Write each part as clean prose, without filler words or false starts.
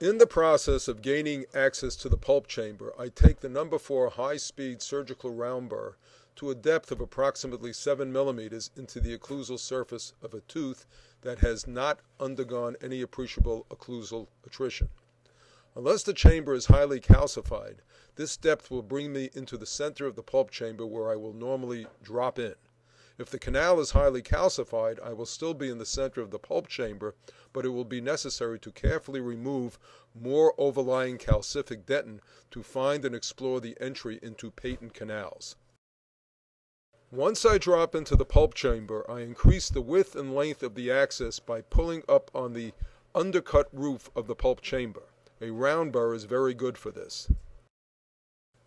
In the process of gaining access to the pulp chamber, I take the number 4 high-speed surgical round burr to a depth of approximately 7 millimeters into the occlusal surface of a tooth that has not undergone any appreciable occlusal attrition. Unless the chamber is highly calcified, this depth will bring me into the center of the pulp chamber where I will normally drop in. If the canal is highly calcified, I will still be in the center of the pulp chamber, but it will be necessary to carefully remove more overlying calcific dentin to find and explore the entry into patent canals. Once I drop into the pulp chamber, I increase the width and length of the access by pulling up on the undercut roof of the pulp chamber. A round burr is very good for this.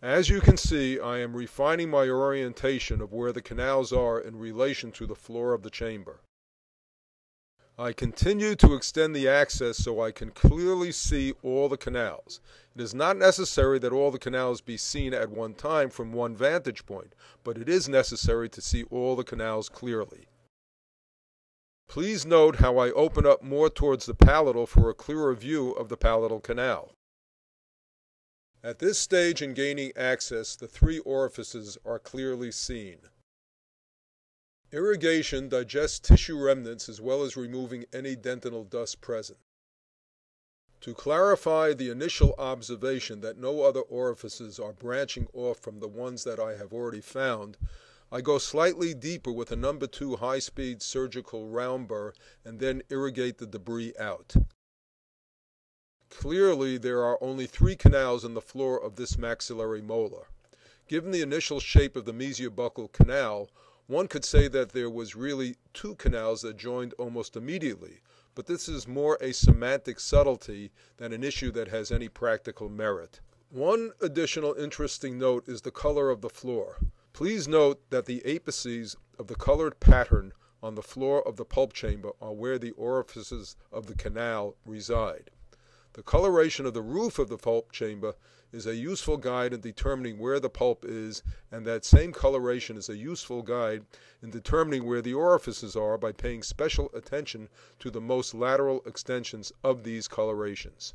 As you can see, I am refining my orientation of where the canals are in relation to the floor of the chamber. I continue to extend the access so I can clearly see all the canals. It is not necessary that all the canals be seen at one time from one vantage point, but it is necessary to see all the canals clearly. Please note how I open up more towards the palatal for a clearer view of the palatal canal. At this stage in gaining access, the 3 orifices are clearly seen. Irrigation digests tissue remnants as well as removing any dentinal dust present. To clarify the initial observation that no other orifices are branching off from the ones that I have already found, I go slightly deeper with a number 2 high-speed surgical round burr and then irrigate the debris out. Clearly, there are only 3 canals in the floor of this maxillary molar. Given the initial shape of the mesiobuccal canal, one could say that there was really 2 canals that joined almost immediately, but this is more a semantic subtlety than an issue that has any practical merit. One additional interesting note is the color of the floor. Please note that the apices of the colored pattern on the floor of the pulp chamber are where the orifices of the canal reside. The coloration of the roof of the pulp chamber is a useful guide in determining where the pulp is, and that same coloration is a useful guide in determining where the orifices are by paying special attention to the most lateral extensions of these colorations.